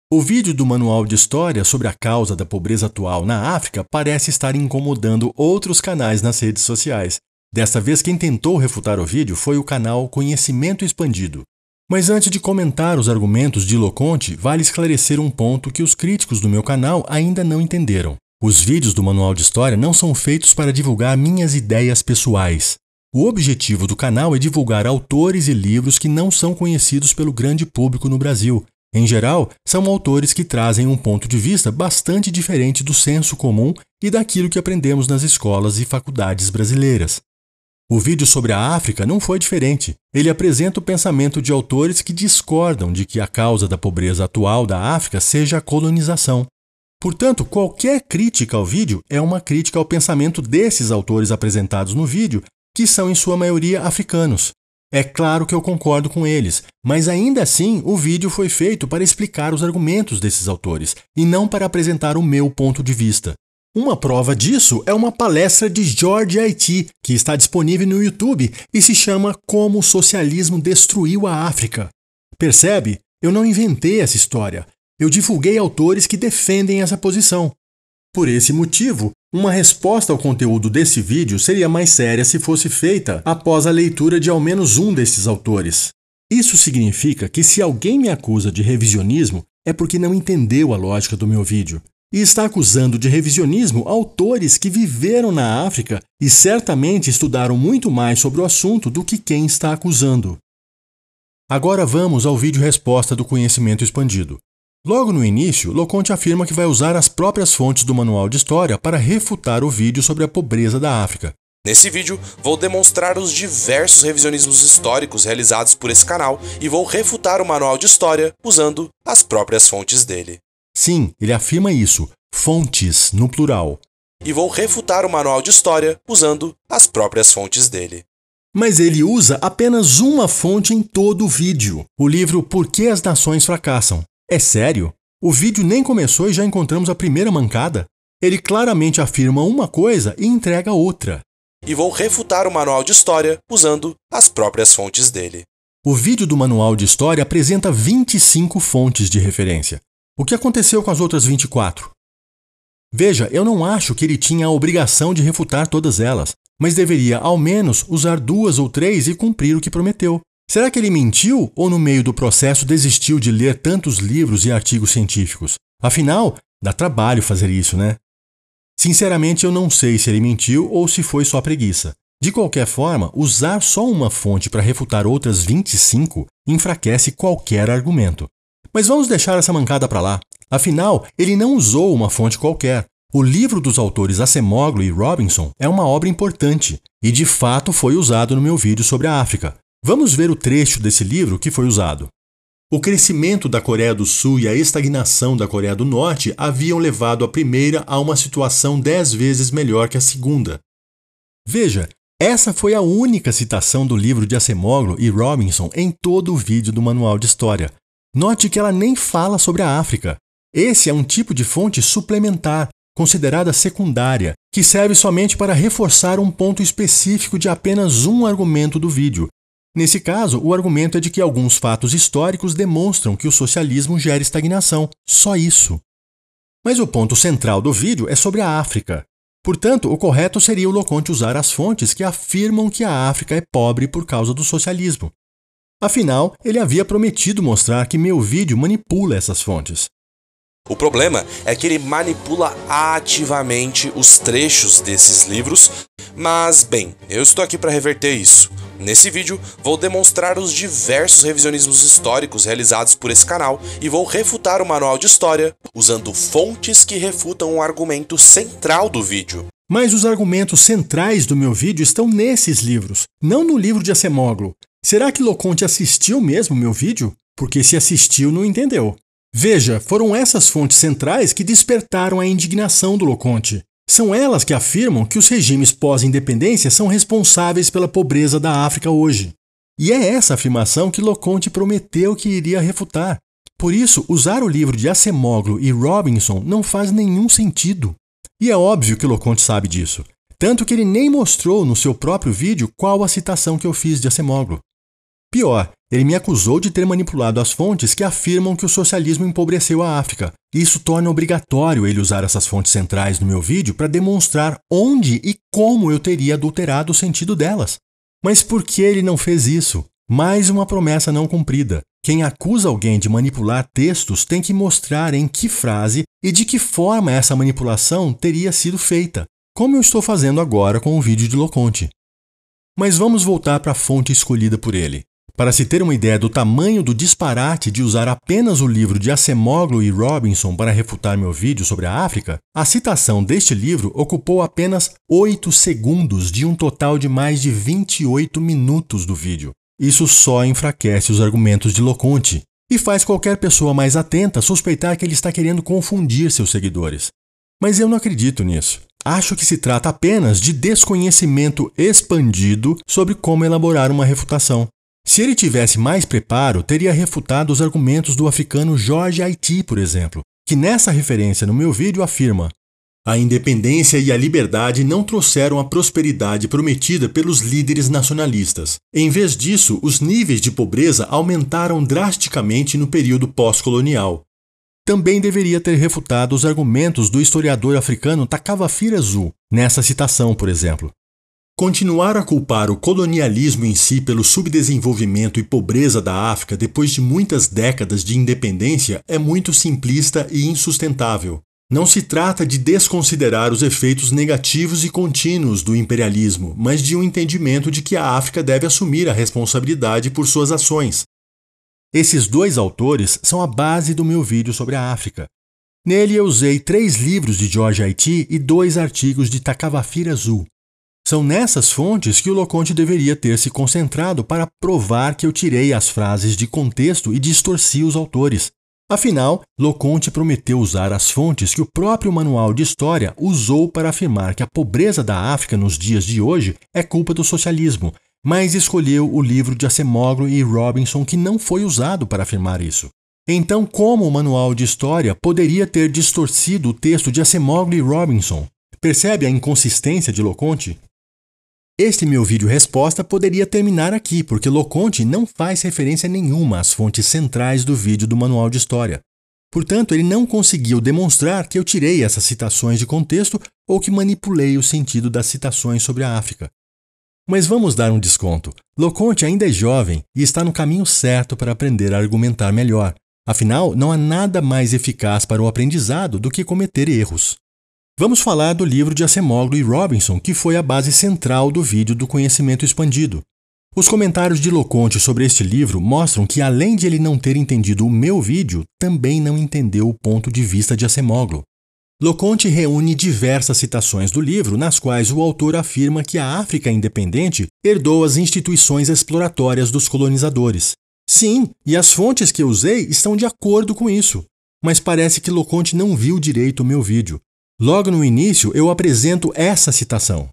O vídeo do Manual de História sobre a causa da pobreza atual na África parece estar incomodando outros canais nas redes sociais. Desta vez, quem tentou refutar o vídeo foi o canal Conhecimento Expandido. Mas antes de comentar os argumentos de Loconte, vale esclarecer um ponto que os críticos do meu canal ainda não entenderam. Os vídeos do Manual de História não são feitos para divulgar minhas ideias pessoais. O objetivo do canal é divulgar autores e livros que não são conhecidos pelo grande público no Brasil. Em geral, são autores que trazem um ponto de vista bastante diferente do senso comum e daquilo que aprendemos nas escolas e faculdades brasileiras. O vídeo sobre a África não foi diferente. Ele apresenta o pensamento de autores que discordam de que a causa da pobreza atual da África seja a colonização. Portanto, qualquer crítica ao vídeo é uma crítica ao pensamento desses autores apresentados no vídeo, que são em sua maioria africanos. É claro que eu concordo com eles, mas ainda assim o vídeo foi feito para explicar os argumentos desses autores e não para apresentar o meu ponto de vista. Uma prova disso é uma palestra de George Haiti, que está disponível no YouTube e se chama Como o Socialismo Destruiu a África. Percebe? Eu não inventei essa história. Eu divulguei autores que defendem essa posição. Por esse motivo, uma resposta ao conteúdo desse vídeo seria mais séria se fosse feita após a leitura de ao menos um desses autores. Isso significa que se alguém me acusa de revisionismo, é porque não entendeu a lógica do meu vídeo. E está acusando de revisionismo autores que viveram na África e certamente estudaram muito mais sobre o assunto do que quem está acusando. Agora vamos ao vídeo resposta do Conhecimento Expandido. Logo no início, Loconte afirma que vai usar as próprias fontes do Manual de História para refutar o vídeo sobre a pobreza da África. Nesse vídeo, vou demonstrar os diversos revisionismos históricos realizados por esse canal e vou refutar o Manual de História usando as próprias fontes dele. Sim, ele afirma isso, fontes no plural. E vou refutar o Manual de História usando as próprias fontes dele. Mas ele usa apenas uma fonte em todo o vídeo, o livro Por que as Nações Fracassam. É sério? O vídeo nem começou e já encontramos a primeira mancada? Ele claramente afirma uma coisa e entrega outra. E vou refutar o Manual de História usando as próprias fontes dele. O vídeo do Manual de História apresenta 25 fontes de referência. O que aconteceu com as outras 24? Veja, eu não acho que ele tinha a obrigação de refutar todas elas, mas deveria ao menos usar 2 ou 3 e cumprir o que prometeu. Será que ele mentiu ou no meio do processo desistiu de ler tantos livros e artigos científicos? Afinal, dá trabalho fazer isso, né? Sinceramente, eu não sei se ele mentiu ou se foi só preguiça. De qualquer forma, usar só uma fonte para refutar outras 25 enfraquece qualquer argumento. Mas vamos deixar essa mancada para lá. Afinal, ele não usou uma fonte qualquer. O livro dos autores Acemoglu e Robinson é uma obra importante e de fato foi usado no meu vídeo sobre a África. Vamos ver o trecho desse livro que foi usado. O crescimento da Coreia do Sul e a estagnação da Coreia do Norte haviam levado a primeira a uma situação 10 vezes melhor que a segunda. Veja, essa foi a única citação do livro de Acemoglu e Robinson em todo o vídeo do Manual de História. Note que ela nem fala sobre a África. Esse é um tipo de fonte suplementar, considerada secundária, que serve somente para reforçar um ponto específico de apenas um argumento do vídeo. Nesse caso, o argumento é de que alguns fatos históricos demonstram que o socialismo gera estagnação. Só isso. Mas o ponto central do vídeo é sobre a África. Portanto, o correto seria o Loconte usar as fontes que afirmam que a África é pobre por causa do socialismo. Afinal, ele havia prometido mostrar que meu vídeo manipula essas fontes. O problema é que ele manipula ativamente os trechos desses livros, mas, bem, eu estou aqui para reverter isso. Nesse vídeo, vou demonstrar os diversos revisionismos históricos realizados por esse canal e vou refutar o Manual de História usando fontes que refutam o argumento central do vídeo. Mas os argumentos centrais do meu vídeo estão nesses livros, não no livro de Acemoglu. Será que Loconte assistiu mesmo meu vídeo? Porque se assistiu, não entendeu. Veja, foram essas fontes centrais que despertaram a indignação do Loconte. São elas que afirmam que os regimes pós-independência são responsáveis pela pobreza da África hoje. E é essa afirmação que Loconte prometeu que iria refutar. Por isso, usar o livro de Acemoglu e Robinson não faz nenhum sentido. E é óbvio que Loconte sabe disso. Tanto que ele nem mostrou no seu próprio vídeo qual a citação que eu fiz de Acemoglu. Pior, ele me acusou de ter manipulado as fontes que afirmam que o socialismo empobreceu a África. Isso torna obrigatório ele usar essas fontes centrais no meu vídeo para demonstrar onde e como eu teria adulterado o sentido delas. Mas por que ele não fez isso? Mais uma promessa não cumprida. Quem acusa alguém de manipular textos tem que mostrar em que frase e de que forma essa manipulação teria sido feita, como eu estou fazendo agora com o vídeo de Loconte. Mas vamos voltar para a fonte escolhida por ele. Para se ter uma ideia do tamanho do disparate de usar apenas o livro de Acemoglu e Robinson para refutar meu vídeo sobre a África, a citação deste livro ocupou apenas 8 segundos de um total de mais de 28 minutos do vídeo. Isso só enfraquece os argumentos de Loconte e faz qualquer pessoa mais atenta suspeitar que ele está querendo confundir seus seguidores. Mas eu não acredito nisso. Acho que se trata apenas de desconhecimento expandido sobre como elaborar uma refutação. Se ele tivesse mais preparo, teria refutado os argumentos do africano George Haiti, por exemplo, que nessa referência no meu vídeo afirma: a independência e a liberdade não trouxeram a prosperidade prometida pelos líderes nacionalistas. Em vez disso, os níveis de pobreza aumentaram drasticamente no período pós-colonial. Também deveria ter refutado os argumentos do historiador africano Takavafira Zu, nessa citação, por exemplo. Continuar a culpar o colonialismo em si pelo subdesenvolvimento e pobreza da África depois de muitas décadas de independência é muito simplista e insustentável. Não se trata de desconsiderar os efeitos negativos e contínuos do imperialismo, mas de um entendimento de que a África deve assumir a responsabilidade por suas ações. Esses dois autores são a base do meu vídeo sobre a África. Nele eu usei 3 livros de George Haiti e 2 artigos de Takavafira Zu. São nessas fontes que o Loconte deveria ter se concentrado para provar que eu tirei as frases de contexto e distorci os autores. Afinal, Loconte prometeu usar as fontes que o próprio manual de história usou para afirmar que a pobreza da África nos dias de hoje é culpa do socialismo, mas escolheu o livro de Acemoglu e Robinson que não foi usado para afirmar isso. Então, como o manual de história poderia ter distorcido o texto de Acemoglu e Robinson? Percebe a inconsistência de Loconte? Este meu vídeo resposta poderia terminar aqui, porque Loconte não faz referência nenhuma às fontes centrais do vídeo do manual de história. Portanto, ele não conseguiu demonstrar que eu tirei essas citações de contexto ou que manipulei o sentido das citações sobre a África. Mas vamos dar um desconto. Loconte ainda é jovem e está no caminho certo para aprender a argumentar melhor. Afinal, não há nada mais eficaz para o aprendizado do que cometer erros. Vamos falar do livro de Acemoglu e Robinson, que foi a base central do vídeo do conhecimento expandido. Os comentários de Loconte sobre este livro mostram que, além de ele não ter entendido o meu vídeo, também não entendeu o ponto de vista de Acemoglu. Loconte reúne diversas citações do livro, nas quais o autor afirma que a África independente herdou as instituições exploratórias dos colonizadores. Sim, e as fontes que eu usei estão de acordo com isso. Mas parece que Loconte não viu direito o meu vídeo. Logo no início, eu apresento essa citação.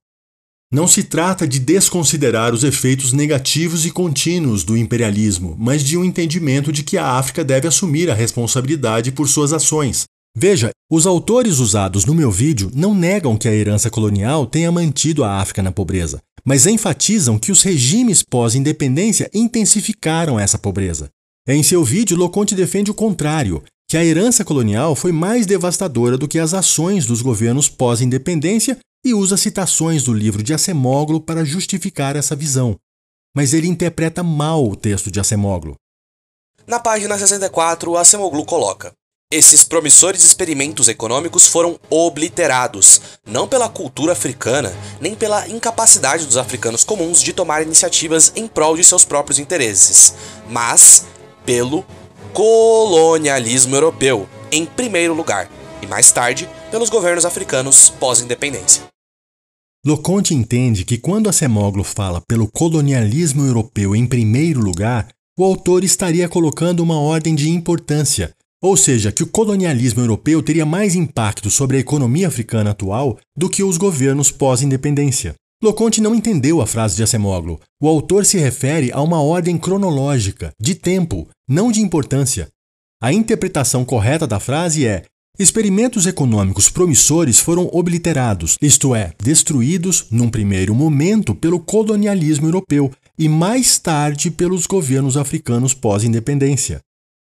Não se trata de desconsiderar os efeitos negativos e contínuos do imperialismo, mas de um entendimento de que a África deve assumir a responsabilidade por suas ações. Veja, os autores usados no meu vídeo não negam que a herança colonial tenha mantido a África na pobreza, mas enfatizam que os regimes pós-independência intensificaram essa pobreza. Em seu vídeo, Loconte defende o contrário, que a herança colonial foi mais devastadora do que as ações dos governos pós-independência e usa citações do livro de Acemoglu para justificar essa visão. Mas ele interpreta mal o texto de Acemoglu. Na página 64, Acemoglu coloca: esses promissores experimentos econômicos foram obliterados, não pela cultura africana, nem pela incapacidade dos africanos comuns de tomar iniciativas em prol de seus próprios interesses, mas pelo colonialismo europeu, em primeiro lugar, e mais tarde, pelos governos africanos pós-independência. Loconte entende que quando Acemoglu fala pelo colonialismo europeu em primeiro lugar, o autor estaria colocando uma ordem de importância, ou seja, que o colonialismo europeu teria mais impacto sobre a economia africana atual do que os governos pós-independência. Loconte não entendeu a frase de Acemoglu. O autor se refere a uma ordem cronológica, de tempo, não de importância. A interpretação correta da frase é: experimentos econômicos promissores foram obliterados, isto é, destruídos num primeiro momento pelo colonialismo europeu, e mais tarde pelos governos africanos pós-independência.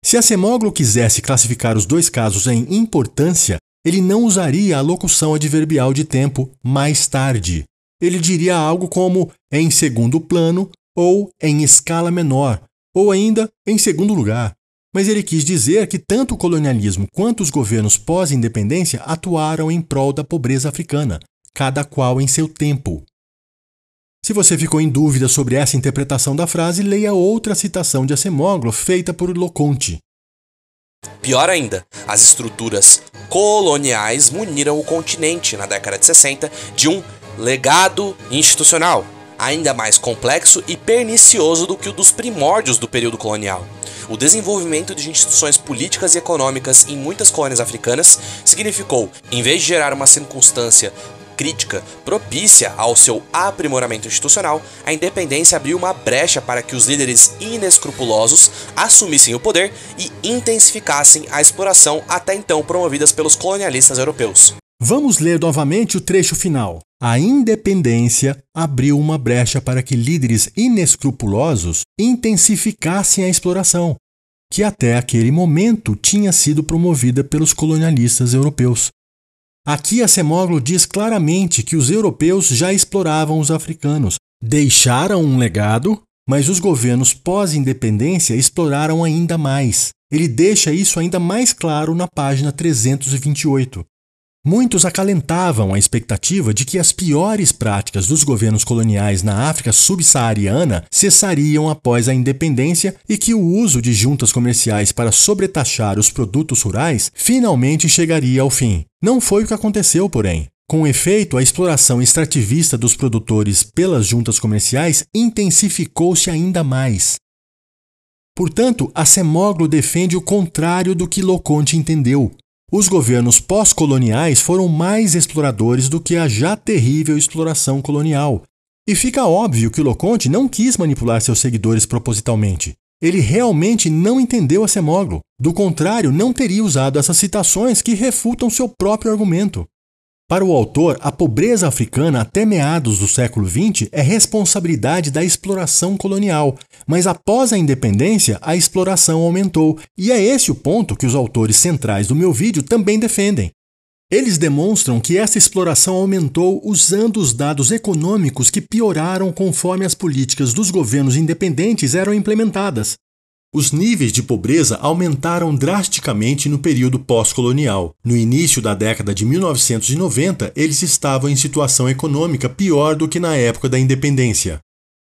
Se Acemoglu quisesse classificar os dois casos em importância, ele não usaria a locução adverbial de tempo mais tarde. Ele diria algo como em segundo plano ou em escala menor, ou ainda em segundo lugar. Mas ele quis dizer que tanto o colonialismo quanto os governos pós-independência atuaram em prol da pobreza africana, cada qual em seu tempo. Se você ficou em dúvida sobre essa interpretação da frase, leia outra citação de Acemoglu feita por Loconte. Pior ainda, as estruturas coloniais muniram o continente na década de 60 de um legado institucional, ainda mais complexo e pernicioso do que o dos primórdios do período colonial. O desenvolvimento de instituições políticas e econômicas em muitas colônias africanas significou, em vez de gerar uma circunstância crítica propícia ao seu aprimoramento institucional, a independência abriu uma brecha para que os líderes inescrupulosos assumissem o poder e intensificassem a exploração até então promovidas pelos colonialistas europeus. Vamos ler novamente o trecho final. A independência abriu uma brecha para que líderes inescrupulosos intensificassem a exploração, que até aquele momento tinha sido promovida pelos colonialistas europeus. Aqui Acemoglu diz claramente que os europeus já exploravam os africanos, deixaram um legado, mas os governos pós-independência exploraram ainda mais. Ele deixa isso ainda mais claro na página 328. Muitos acalentavam a expectativa de que as piores práticas dos governos coloniais na África subsaariana cessariam após a independência e que o uso de juntas comerciais para sobretaxar os produtos rurais finalmente chegaria ao fim. Não foi o que aconteceu, porém. Com efeito, a exploração extrativista dos produtores pelas juntas comerciais intensificou-se ainda mais. Portanto, Acemoglu defende o contrário do que Loconte entendeu. Os governos pós-coloniais foram mais exploradores do que a já terrível exploração colonial. E fica óbvio que Loconte não quis manipular seus seguidores propositalmente. Ele realmente não entendeu Acemoglu. Do contrário, não teria usado essas citações que refutam seu próprio argumento. Para o autor, a pobreza africana até meados do século XX é responsabilidade da exploração colonial, mas após a independência, a exploração aumentou, e é esse o ponto que os autores centrais do meu vídeo também defendem. Eles demonstram que essa exploração aumentou usando os dados econômicos que pioraram conforme as políticas dos governos independentes eram implementadas. Os níveis de pobreza aumentaram drasticamente no período pós-colonial. No início da década de 1990, eles estavam em situação econômica pior do que na época da independência.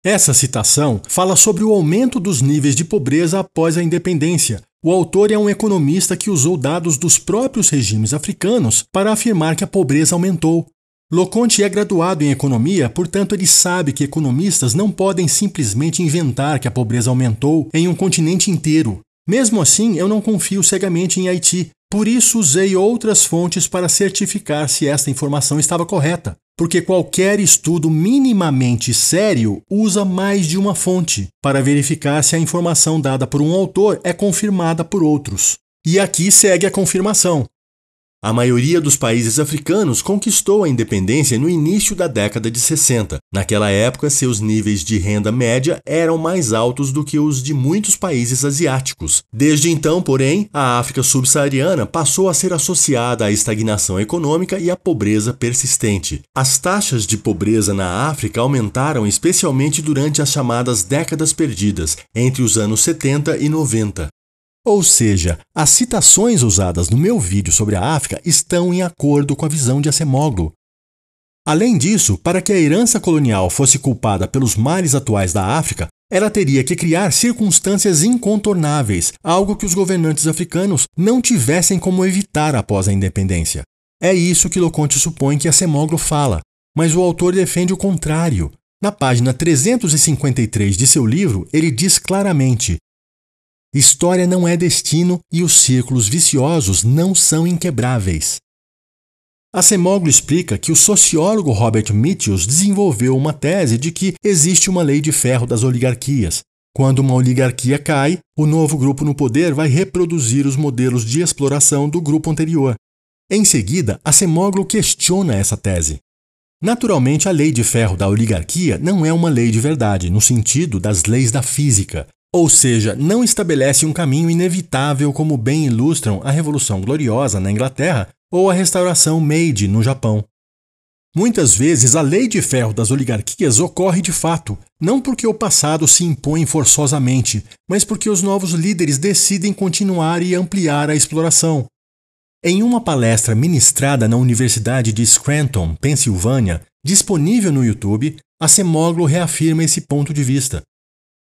Essa citação fala sobre o aumento dos níveis de pobreza após a independência. O autor é um economista que usou dados dos próprios regimes africanos para afirmar que a pobreza aumentou. Loconte é graduado em economia, portanto ele sabe que economistas não podem simplesmente inventar que a pobreza aumentou em um continente inteiro. Mesmo assim, eu não confio cegamente em Haiti. Por isso usei outras fontes para certificar se esta informação estava correta. Porque qualquer estudo minimamente sério usa mais de uma fonte para verificar se a informação dada por um autor é confirmada por outros. E aqui segue a confirmação. A maioria dos países africanos conquistou a independência no início da década de 60. Naquela época, seus níveis de renda média eram mais altos do que os de muitos países asiáticos. Desde então, porém, a África subsaariana passou a ser associada à estagnação econômica e à pobreza persistente. As taxas de pobreza na África aumentaram especialmente durante as chamadas décadas perdidas, entre os anos 70 e 90. Ou seja, as citações usadas no meu vídeo sobre a África estão em acordo com a visão de Acemoglu. Além disso, para que a herança colonial fosse culpada pelos males atuais da África, ela teria que criar circunstâncias incontornáveis, algo que os governantes africanos não tivessem como evitar após a independência. É isso que Loconte supõe que Acemoglu fala, mas o autor defende o contrário. Na página 353 de seu livro, ele diz claramente: história não é destino e os círculos viciosos não são inquebráveis. Acemoglu explica que o sociólogo Robert Mitchell desenvolveu uma tese de que existe uma lei de ferro das oligarquias. Quando uma oligarquia cai, o novo grupo no poder vai reproduzir os modelos de exploração do grupo anterior. Em seguida, Acemoglu questiona essa tese. Naturalmente, a lei de ferro da oligarquia não é uma lei de verdade, no sentido das leis da física, ou seja, não estabelece um caminho inevitável como bem ilustram a Revolução Gloriosa na Inglaterra ou a Restauração Meiji no Japão. Muitas vezes, a lei de ferro das oligarquias ocorre de fato, não porque o passado se impõe forçosamente, mas porque os novos líderes decidem continuar e ampliar a exploração. Em uma palestra ministrada na Universidade de Scranton, Pensilvânia, disponível no YouTube, Acemoglu reafirma esse ponto de vista.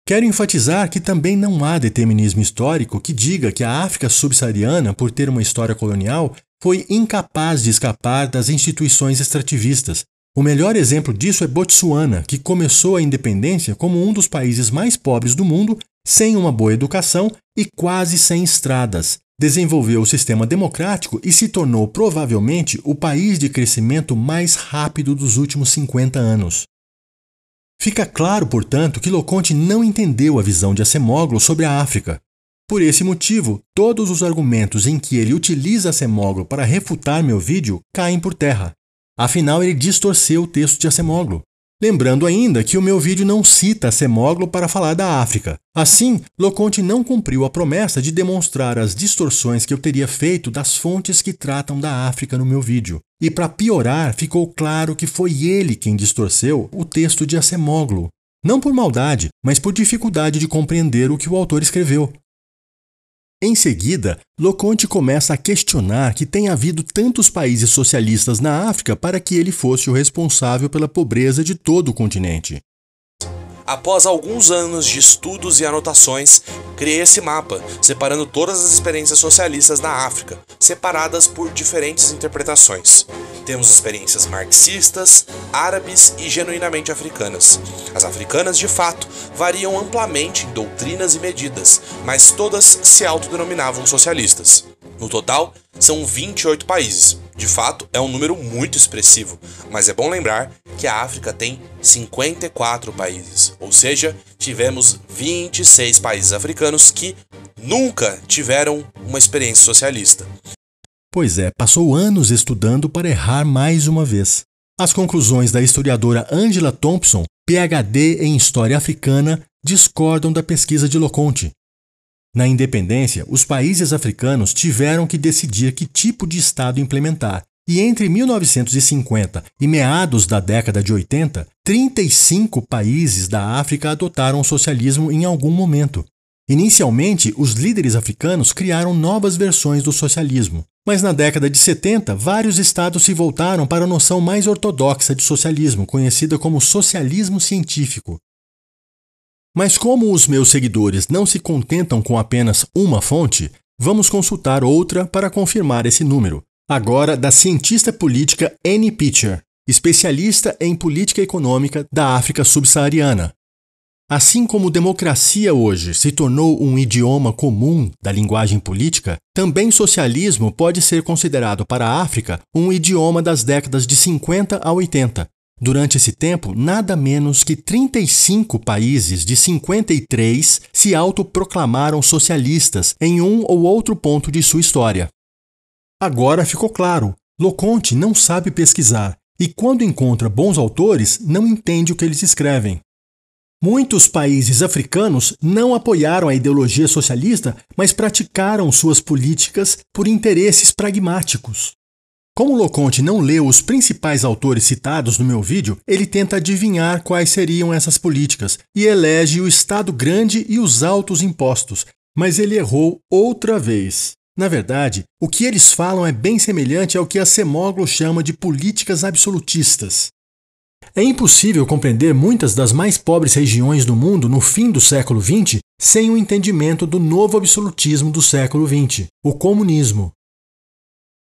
Quero enfatizar que também não há determinismo histórico que diga que a África subsaariana, por ter uma história colonial, foi incapaz de escapar das instituições extrativistas. O melhor exemplo disso é Botsuana, que começou a independência como um dos países mais pobres do mundo, sem uma boa educação e quase sem estradas. Desenvolveu o sistema democrático e se tornou provavelmente o país de crescimento mais rápido dos últimos 50 anos. Fica claro, portanto, que Loconte não entendeu a visão de Acemoglu sobre a África. Por esse motivo, todos os argumentos em que ele utiliza Acemoglu para refutar meu vídeo caem por terra. Afinal, ele distorceu o texto de Acemoglu. Lembrando ainda que o meu vídeo não cita Acemoglu para falar da África. Assim, Loconte não cumpriu a promessa de demonstrar as distorções que eu teria feito das fontes que tratam da África no meu vídeo. E para piorar, ficou claro que foi ele quem distorceu o texto de Acemoglu. Não por maldade, mas por dificuldade de compreender o que o autor escreveu. Em seguida, Loconte começa a questionar que tem havido tantos países socialistas na África para que ele fosse o responsável pela pobreza de todo o continente. Após alguns anos de estudos e anotações, criei esse mapa, separando todas as experiências socialistas na África, separadas por diferentes interpretações. Temos experiências marxistas, árabes e genuinamente africanas. As africanas, de fato, variam amplamente em doutrinas e medidas, mas todas se autodenominavam socialistas. No total, são 28 países. De fato, é um número muito expressivo, mas é bom lembrar que a África tem 54 países, ou seja, tivemos 26 países africanos que nunca tiveram uma experiência socialista. Pois é, passou anos estudando para errar mais uma vez. As conclusões da historiadora Angela Thompson, PhD em História Africana, discordam da pesquisa de Loconte. Na independência, os países africanos tiveram que decidir que tipo de Estado implementar, e entre 1950 e meados da década de 80, 35 países da África adotaram o socialismo em algum momento. Inicialmente, os líderes africanos criaram novas versões do socialismo, mas na década de 70, vários estados se voltaram para a noção mais ortodoxa de socialismo, conhecida como socialismo científico. Mas como os meus seguidores não se contentam com apenas uma fonte, vamos consultar outra para confirmar esse número. Agora da cientista política Annie Pitcher, especialista em política econômica da África subsaariana. Assim como democracia hoje se tornou um idioma comum da linguagem política, também socialismo pode ser considerado para a África um idioma das décadas de 50 a 80. Durante esse tempo, nada menos que 35 países de 53 se autoproclamaram socialistas em um ou outro ponto de sua história. Agora ficou claro, Loconte não sabe pesquisar e quando encontra bons autores, não entende o que eles escrevem. Muitos países africanos não apoiaram a ideologia socialista, mas praticaram suas políticas por interesses pragmáticos. Como Loconte não leu os principais autores citados no meu vídeo, ele tenta adivinhar quais seriam essas políticas e elege o Estado grande e os altos impostos, mas ele errou outra vez. Na verdade, o que eles falam é bem semelhante ao que Acemoglu chama de políticas absolutistas. É impossível compreender muitas das mais pobres regiões do mundo no fim do século XX sem o entendimento do novo absolutismo do século XX, o comunismo.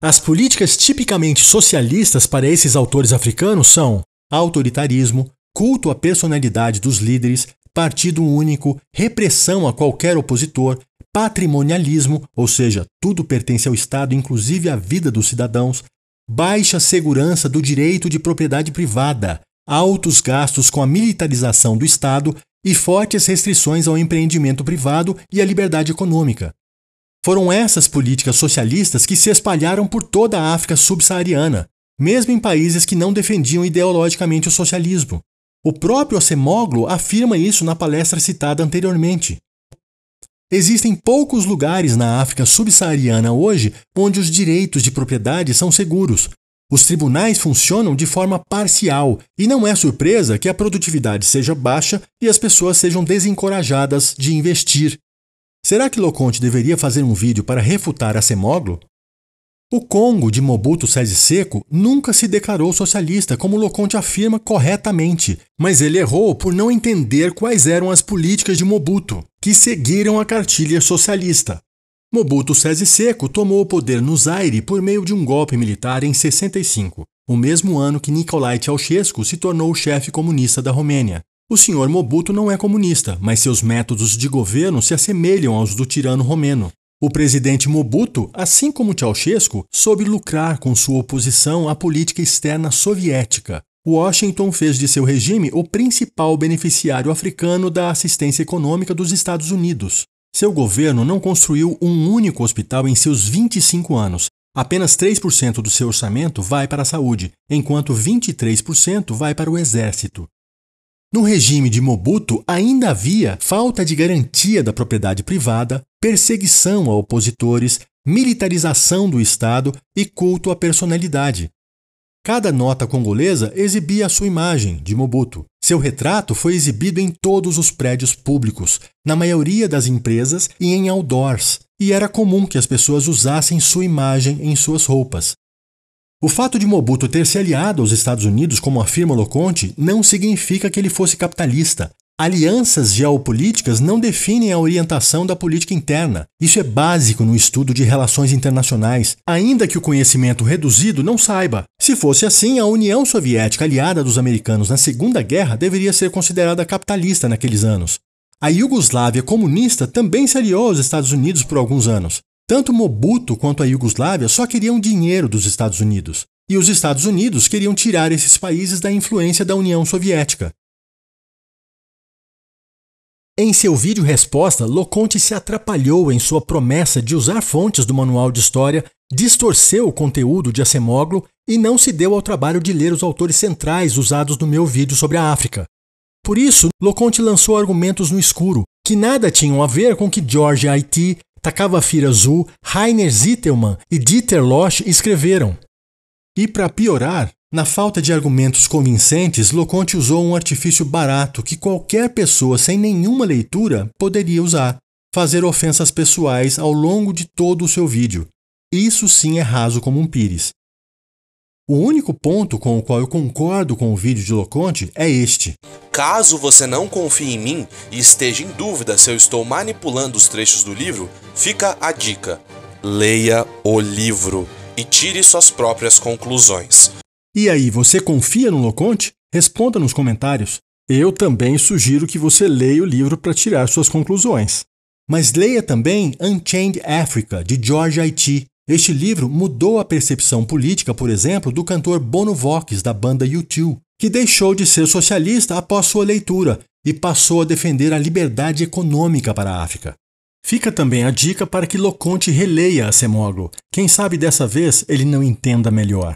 As políticas tipicamente socialistas para esses autores africanos são autoritarismo, culto à personalidade dos líderes, partido único, repressão a qualquer opositor, patrimonialismo, ou seja, tudo pertence ao Estado, inclusive a vida dos cidadãos, baixa segurança do direito de propriedade privada, altos gastos com a militarização do Estado e fortes restrições ao empreendimento privado e à liberdade econômica. Foram essas políticas socialistas que se espalharam por toda a África subsaariana. mesmo em países que não defendiam ideologicamente o socialismo. O próprio Acemoglu afirma isso na palestra citada anteriormente. Existem poucos lugares na África subsaariana hoje onde os direitos de propriedade são seguros. Os tribunais funcionam de forma parcial e não é surpresa que a produtividade seja baixa e as pessoas sejam desencorajadas de investir. Será que Lokonte deveria fazer um vídeo para refutar Acemoglu? O Congo de Mobutu Sese Seko nunca se declarou socialista, como Lokonte afirma corretamente, mas ele errou por não entender quais eram as políticas de Mobutu, que seguiram a cartilha socialista. Mobutu Sese Seko tomou o poder no Zaire por meio de um golpe militar em 65, o mesmo ano que Nicolae Ceausescu se tornou o chefe comunista da Romênia. O senhor Mobutu não é comunista, mas seus métodos de governo se assemelham aos do tirano romeno. O presidente Mobutu, assim como Ceausescu, soube lucrar com sua oposição à política externa soviética. Washington fez de seu regime o principal beneficiário africano da assistência econômica dos Estados Unidos. Seu governo não construiu um único hospital em seus 25 anos. Apenas 3% do seu orçamento vai para a saúde, enquanto 23% vai para o exército. No regime de Mobutu ainda havia falta de garantia da propriedade privada, perseguição a opositores, militarização do Estado e culto à personalidade. Cada nota congolesa exibia a sua imagem, de Mobutu. Seu retrato foi exibido em todos os prédios públicos, na maioria das empresas e em outdoors, e era comum que as pessoas usassem sua imagem em suas roupas. O fato de Mobutu ter se aliado aos Estados Unidos, como afirma Lokonte, não significa que ele fosse capitalista. Alianças geopolíticas não definem a orientação da política interna. Isso é básico no estudo de relações internacionais, ainda que o conhecimento reduzido não saiba. Se fosse assim, a União Soviética, aliada dos americanos na Segunda Guerra, deveria ser considerada capitalista naqueles anos. A Iugoslávia comunista também se aliou aos Estados Unidos por alguns anos. Tanto Mobutu quanto a Iugoslávia só queriam dinheiro dos Estados Unidos. E os Estados Unidos queriam tirar esses países da influência da União Soviética. Em seu vídeo resposta, Lokonte se atrapalhou em sua promessa de usar fontes do manual de história, distorceu o conteúdo de Acemoglu e não se deu ao trabalho de ler os autores centrais usados no meu vídeo sobre a África. Por isso, Lokonte lançou argumentos no escuro, que nada tinham a ver com o que George Haiti, Takavafira Zul, Rainer Zitelmann e Dieter Losch escreveram. E para piorar, na falta de argumentos convincentes, Lokonte usou um artifício barato que qualquer pessoa sem nenhuma leitura poderia usar: fazer ofensas pessoais ao longo de todo o seu vídeo. Isso sim é raso como um pires. O único ponto com o qual eu concordo com o vídeo de Lokonte é este. Caso você não confie em mim e esteja em dúvida se eu estou manipulando os trechos do livro, fica a dica: leia o livro e tire suas próprias conclusões. E aí, você confia no Lokonte? Responda nos comentários. Eu também sugiro que você leia o livro para tirar suas conclusões. Mas leia também Unchained Africa, de George Haiti. Este livro mudou a percepção política, por exemplo, do cantor Bono Vox, da banda U2, que deixou de ser socialista após sua leitura e passou a defender a liberdade econômica para a África. Fica também a dica para que Lokonte releia Acemoglu. Quem sabe dessa vez ele não entenda melhor.